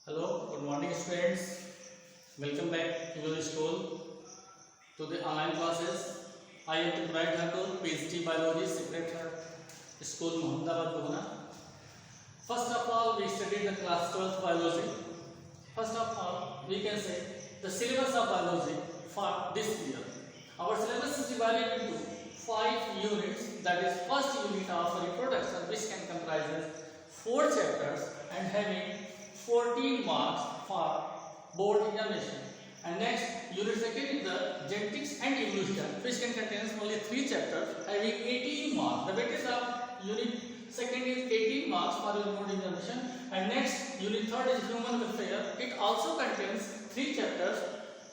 Hello, good morning students. Welcome back to your school to the online classes. I am Tripuraj Thakur, PhD Biology, Secretary, School Mohammadabad, Pune. First of all, we studied the class 12 biology. First of all, we can say the syllabus of biology for this year. Our syllabus is divided into 5 units. That is, first unit of reproduction, which can comprise 4 chapters and having 14 marks for board examination. And next, unit second is the genetics and evolution, which can contain only 3 chapters having 18 marks. The weightage of unit second is 18 marks for your board examination. And next, unit third is human welfare. It also contains 3 chapters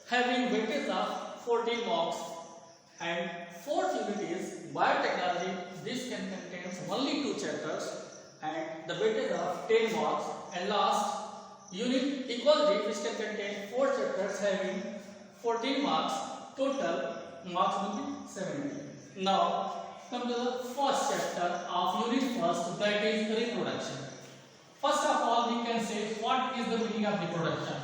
having weightage of 14 marks. And fourth unit is biotechnology. This can contain only 2 chapters and the weightage of 10 marks. And last, unit ecology, which can contain 4 chapters having 14 marks. Total marks will be 70. Now come to the first chapter of unit first, that is reproduction. First of all, we can say what is the meaning of reproduction.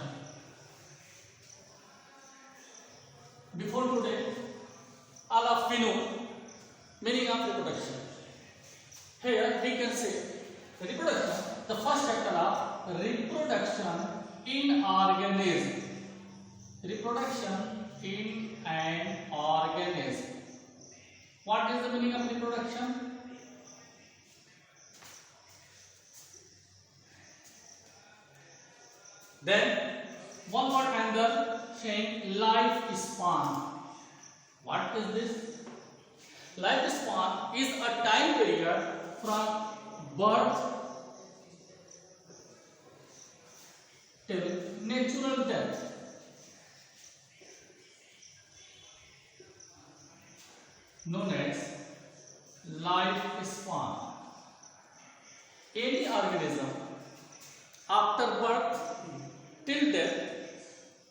Before today, all of we know meaning of reproduction. Here we can say reproduction, the first chapter of reproduction in organism. Reproduction in an organism. What is the meaning of reproduction? Then one more another saying lifespan. What is this? Lifespan is a time period from birth till natural death. Known as lifespan. Any organism after birth till death,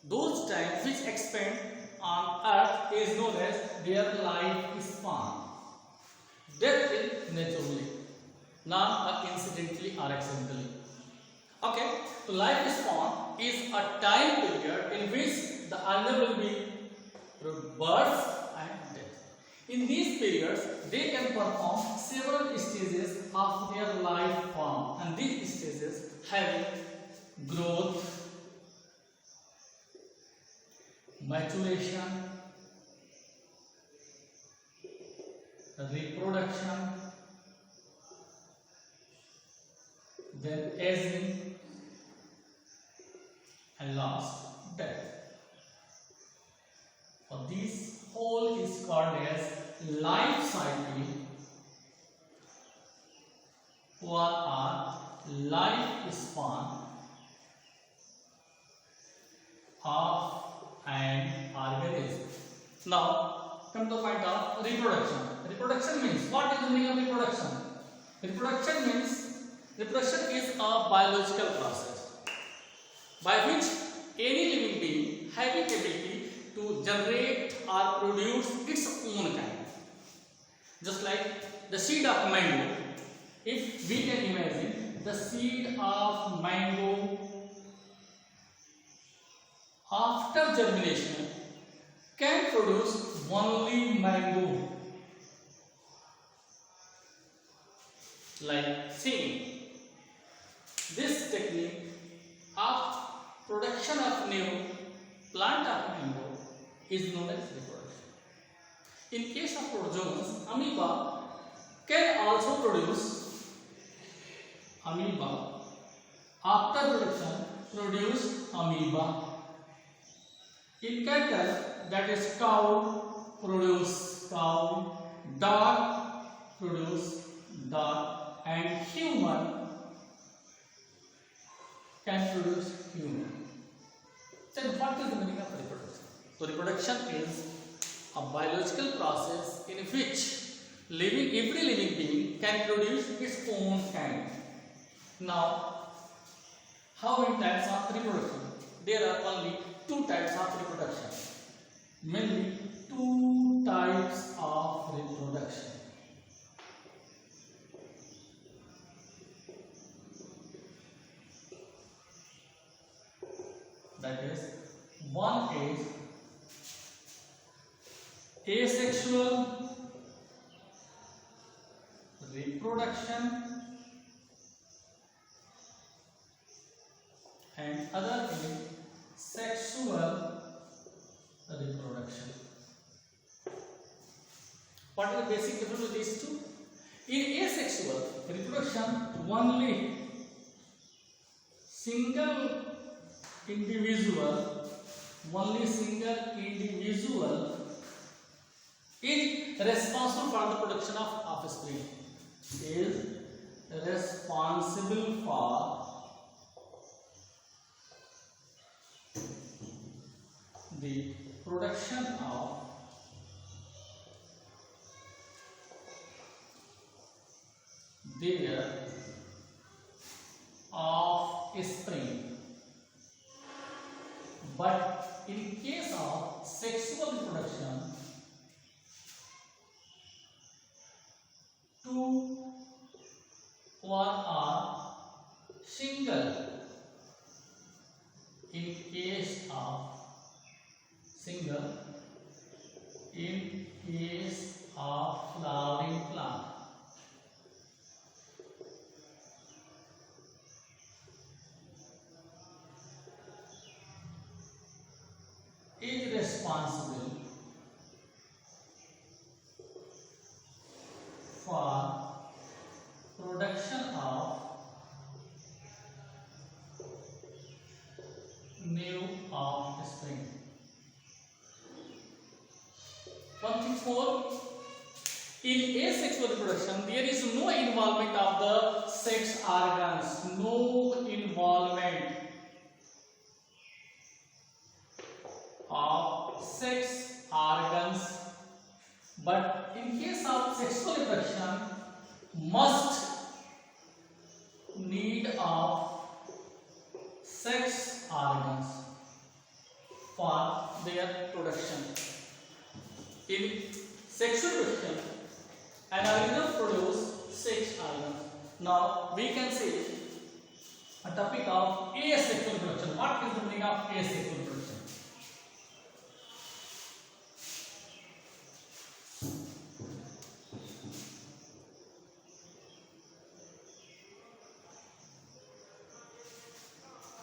those times which expand on earth is known as their lifespan. Death is naturally, not incidentally or accidentally. Okay, so lifespan is a time period in which the animal will be birth and death. In these periods, they can perform several stages of their life form, and these stages having growth, maturation, reproduction, then aging, and last death. So this whole is called as life cycle or lifespan of an organism. Now come to the point of reproduction. Reproduction means, what is the meaning of reproduction? Reproduction means, reproduction is a biological process by which any living being having ability to generate or produce its own kind. Just like the seed of mango. If we can imagine the seed of mango after germination can produce only mango. Like seeing this technique of production of new plant of mango is known as reproduction. In case of protozoans, amoeba can also produce. Amoeba after produce amoeba. In cattle, that is cow produce cow, dog produce dog, and human can produce human. Then what is the meaning of reproduction? So reproduction is a biological process in which every living being can produce its own kind. Now, how many types of reproduction? There are only 2 types of reproduction. Mainly 2 types of reproduction. That is, one is asexual reproduction and other is sexual reproduction. What is the basic difference with these two? In asexual reproduction, only single individual is responsible for the production of offspring. Is responsible for the production of their offspring. But in case of sexual reproduction, two or are single. In case of single, in case of flowering plant, is responsible for production of new offspring. 134. In asexual reproduction, there is no involvement of the sex organs. No involvement of sex organs. But in case of sexual reproduction, must need of sex organs for their production. In sexual reproduction, an organism produces sex organs. Now we can see a topic of asexual reproduction. What is the meaning of asexual reproduction?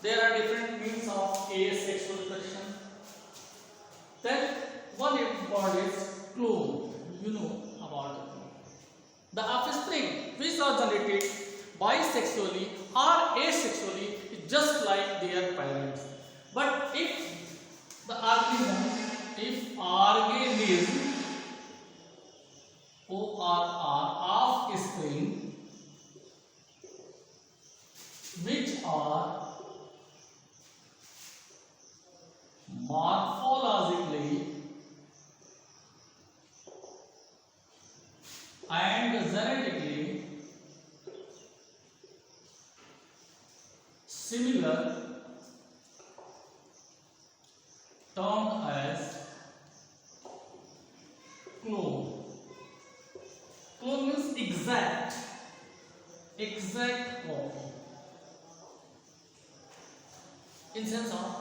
There are different means of asexual reproduction. Then one important is clone. You know about the clone. The offspring which are generated bisexually or asexually is just like their parents. But if the organism offspring which are morphologically and genetically similar, termed as clone. Clone means exact copy in sense of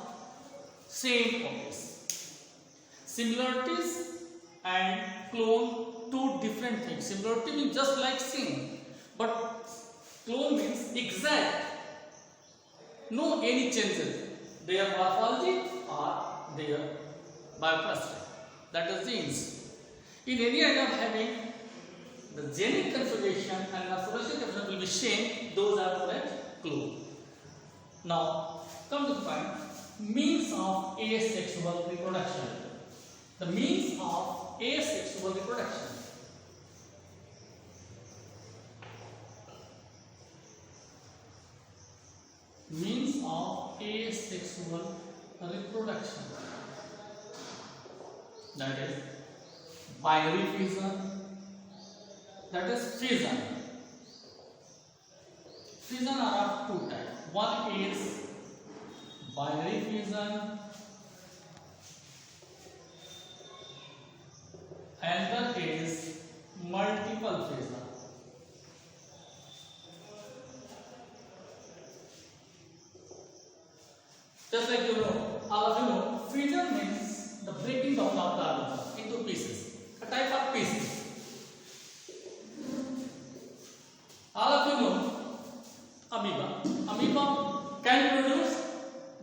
same copies. Similarities and clone, two different things. Similarity means just like same, but clone means exact. No any changes. Their morphology or their biochemistry. That is genes. In any item having the genic configuration and morphological configuration will be same, those are called as clone. Now come to the point. Means of asexual reproduction. The means of asexual reproduction. Means of asexual reproduction. That is binary fission. That is fission. Fission are of two types. One is binary fission, another is multiple fission. Just like you know, all of you know fission means the breaking down of the organism into pieces, a type of pieces. All of you know amoeba. Amoeba can produce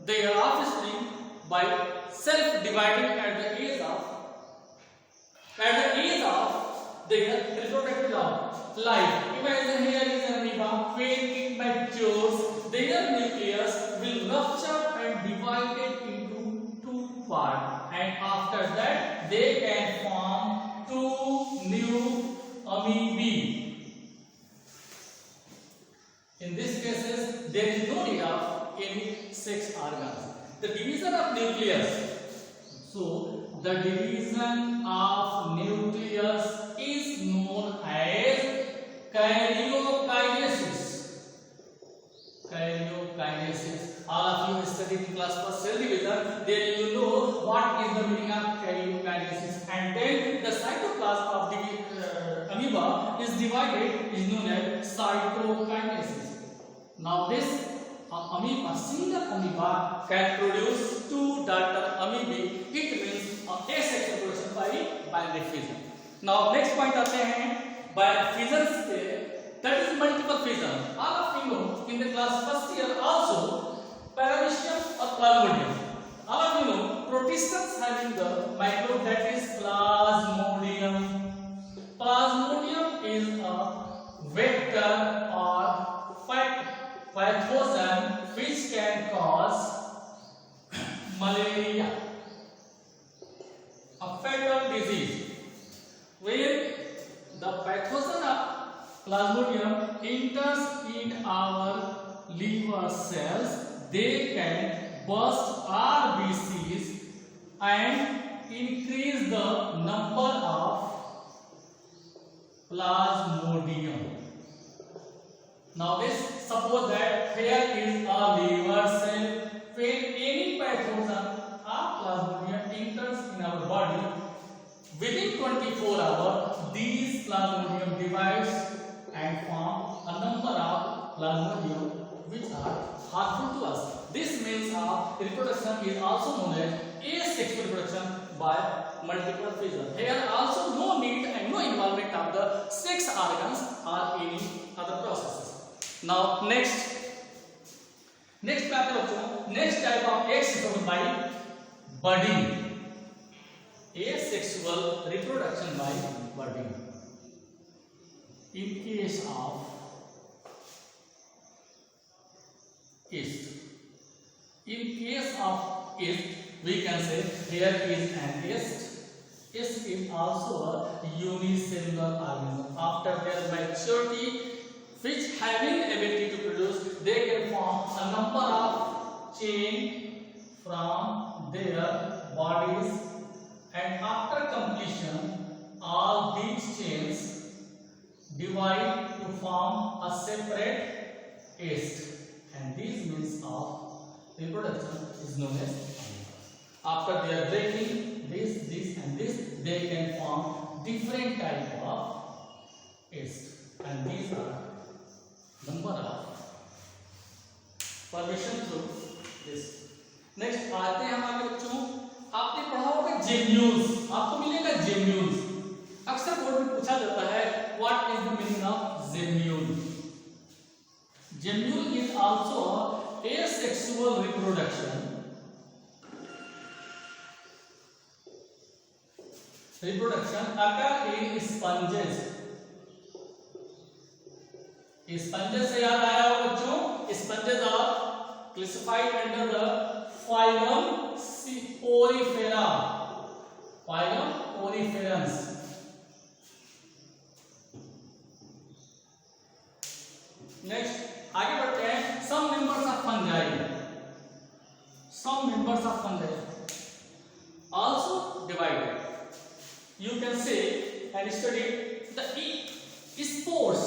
their offspring by self-dividing at the age of their reproductive life. Imagine here is an amoeba. When it matures, their nucleus will rupture and divide it into two parts, and after that they can form two new amoebae. In these cases, there is no need of any sex organs. The division of nucleus. So, the division of nucleus is known as karyokinesis. Karyokinesis. All of you studied in class first cell division. Then you know what is the meaning of karyokinesis. And then the cytoplasm of the amoeba is divided, is known as cytokinesis. Now this amoeba, single amoeba can produce two daughter amoebae. It means asexual reproduction by binary fission. Now next point आते हैं fission से, that is multiple fission. All of you know in the class first year also paramecium or plasmodium. All of you know protistans having the microbe that is plasmodium. Plasmodium is a vector or pathogen which can cause malaria, a fatal disease. When the pathogen of plasmodium enters in our liver cells, they can burst RBCs and increase the number of plasmodium. Now this, suppose that here is a liver cell. When any pathogen or plasmodium enters in our body, within 24 hours, these plasmodium divides and form a number of plasmodium which are harmful to us. This means reproduction is also known as asexual reproduction by multiple fission. Here also no need and no involvement of the sex organs or any other processes. Now next बात बच्चों, next type of asexual by budding. Asexual reproduction by budding. In case of yeast, we can say here is an yeast. Yeast is also a unicellular organism. After their maturity, which having ability to produce, they can form a number of chain from their bodies, and after completion, all these chains divide to form a separate yeast, and this means of reproduction is known as amoeba. After they are breaking this and this, they can form different type of yeast, and these are number of formation through this. Next आते हैं हमारे बच्चों, आपने पढ़ा होगा gemmules, आपको मिलेगा gemmules. अक्सर बोर्ड में पूछा जाता है what is the meaning of gemmule. Gemmule is also asexual reproduction. Reproduction occur in sponges. Sponges से याद आया हो बच्चों, sponges are classified under the phylum Porifera. Phylum Poriferans. Next, आगे बढ़ते हैं. Some members of fungi. Some members of fungi also divided. You can say and study the spores.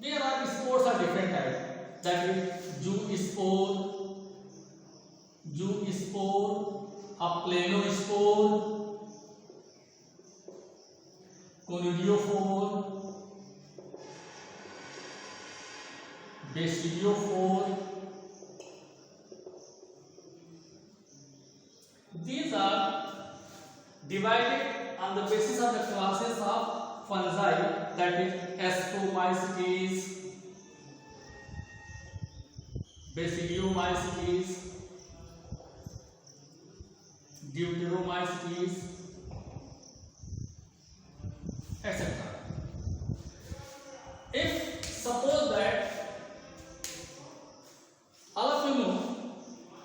There are spores are different types. That is zoospore, a planospore, conidiophore, basidiophore, These are divided on the basis of the classes of fungi, that is Ascomycetes, Basidiomycetes, Deuteromycetes, etc. If suppose that all of you know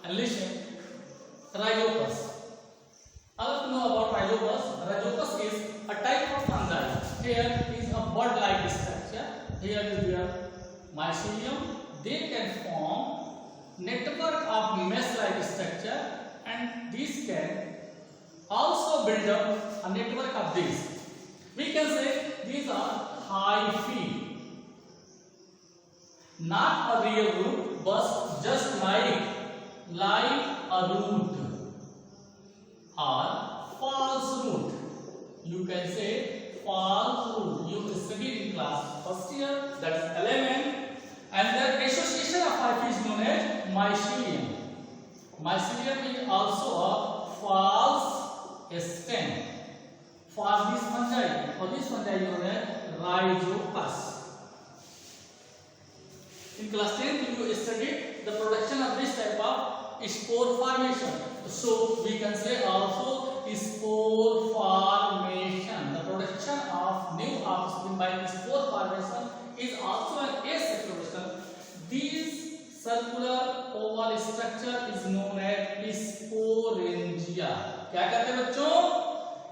and listen, Rhizopus. All of you know about Rhizopus. Rhizopus is a type of fungi. Here is a bud-like structure. Here is their mycelium. They can form network of mesh-like structure, and these can also build up a network of these. We can say these are hyphae, not a real root, but just like a root or false root. You can say false root. You studied in class first year, that's element, and the association of hyphae is known as mycelium. Mycelium is also a false stem for this fungi. For this fungi known as Rhizopus. In class 10 you studied the production of this type of spore formation. So we can say also spore formation. The production of new offspring by spore formation is also an asexual. This circular oval structure is known as sporangia. क्या कहते हैं बच्चों?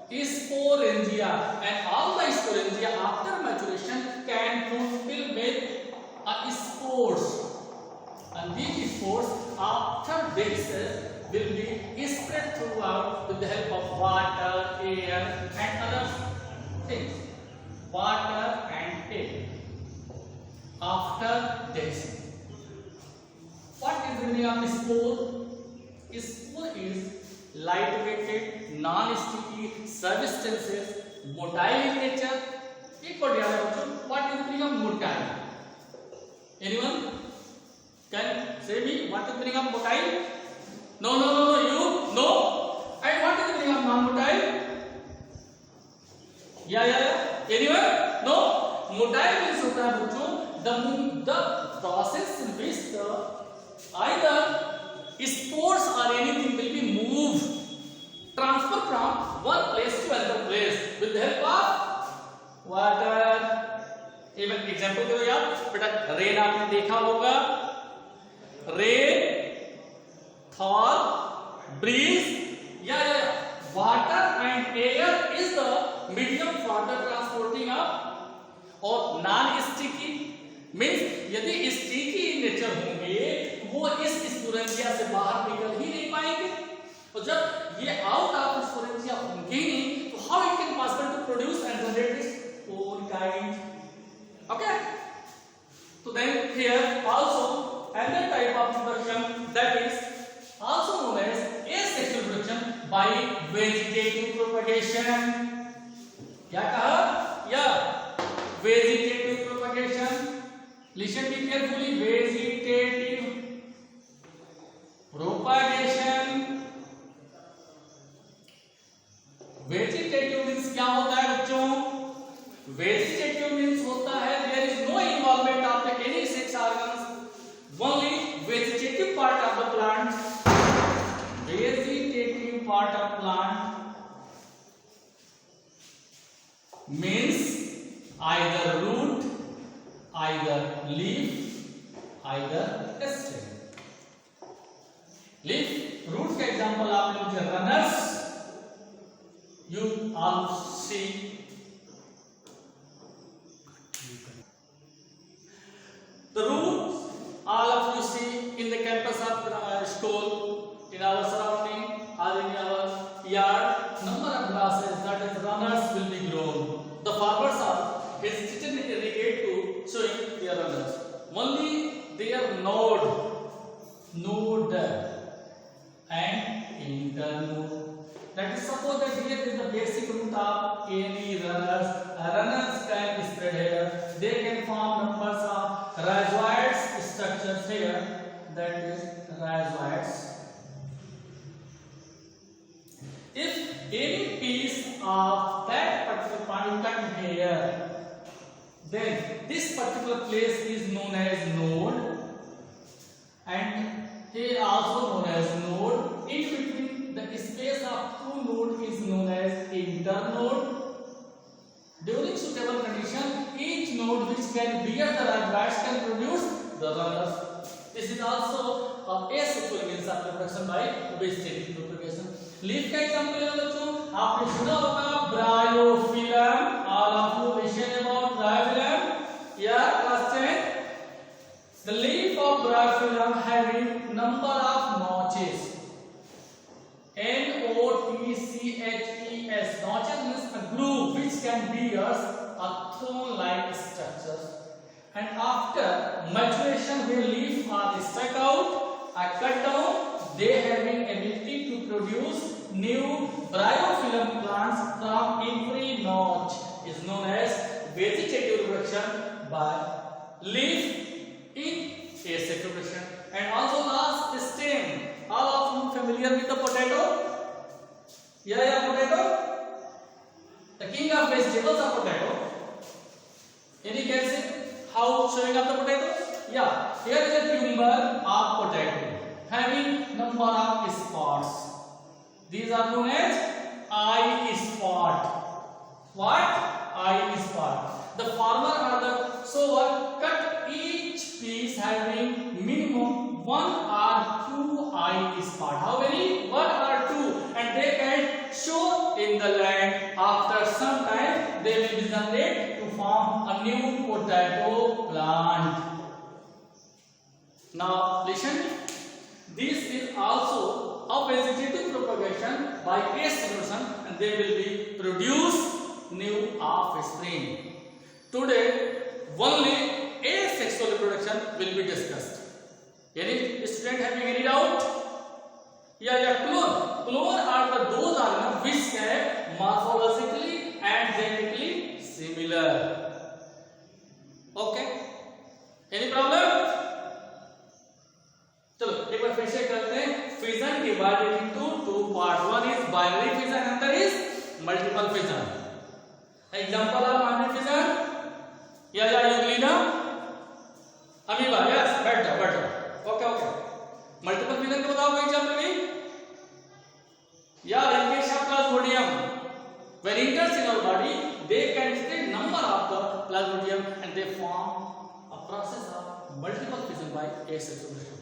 Sporangia. And all the sporangia after maturation can fulfill with spores. And these spores after this will be spread throughout with the help of water, air and other things. Water and air. After this, what is the meaning of spore? Spore is light-weighted, non-sticky substances, motile in nature. एक और ध्यान रखो, what is the meaning of motile? Anyone can say me what is the meaning of motile? No, you no. And what is the meaning of non-motile? Yeah. Anyone? No. Motile means होता है बच्चों the process in which either spores or anything will be moved, transfer from one place to another place with the help of water. even example दो यार बेटा. Rain आपने देखा होगा, rain, Thor, bridge, या water and air is the medium for the transporting of. और non sticky means यदि sticky nature होंगे वो इस स्पोरेंजिया से बाहर निकल ही नहीं पाएंगे. और जब ये आउट ऑफ स्पोरेंजिया होंगे ही नहीं तो how it can possible to produce and generate its own kind. Okay, so then here also another type of production, that is also known as asexual production by vegetative propagation. क्या कहा? Yeah, vegetative propagation. Listen me carefully. Vegetative propagation. Vegetative means क्या होता है बच्चों? Vegetative means होता है there is no involvement of the any sex organs, only vegetative part of the plant. Vegetative part of plant means either root, either leaf, either stem. Leaf, root का example आपने मुझे runners you all see. The roots all of you see in the campus of school, in our surrounding or in our yard. Number of grasses, that is runners, will be grown. The farmers are hesitant to irrigate to showing their runners. Only their node and internode. That is, suppose that here is the basic root of any runners. Runners can spread here. They can form numbers of rhizoid structures here. That is rhizoids. of that particular plant you cut here, then this particular place is known as node, and here also known as node. In between the space of two nodes is known as internode. During suitable condition, each node which can bear the rhizoids can produce the runners. This is also asexual means of reproduction by vegetative propagation. Leaf का example ले लो बच्चों, आपने सुना होगा bryophyllum. All of you listen about bryophyllum. Yeah, class 10. The leaf of bryophyllum having number of notches. Notches. Notches means a groove which can be a thorn-like structure. And after maturation, when leaves are struck out, are cut down, they having ability to produce new bryophyllum plants from every notch is known as vegetative reproduction by leaf in asexual reproduction. And also last, stem. All of you familiar with the potato? Yeah, potato. The king of vegetables are potato. Any guesses how showing up the potato? Yeah, here is a tuber of potato having number of spots. These are known as eye spot. What? Eye spot. The farmer or the sower cut each piece having minimum 1 or 2 eye spot. How many? 1 or 2, and they can show in the land. After some time, they will be generated to form a new potato plant. Now listen. This is also a vegetative propagation by asexual, and they will be produced new offspring. Today, only asexual reproduction will be discussed. Any student having any doubt? Yeah, clone. Clone are those organisms which are morphologically and genetically similar. Okay. Any problem? चलो एक बार फिर से करते हैं. Fission divided into two parts. One is binary fission, another is multiple fission. Example of binary fission. Yeah, you believe now? Amoeba. Yes, बैठ जाओ. Okay. Multiple fission को बताओ एग्जांपल में. Yeah, in case of plasmodium, when enters in our body, they can take number of the plasmodium and they form a process of multiple fission by asexual reproduction.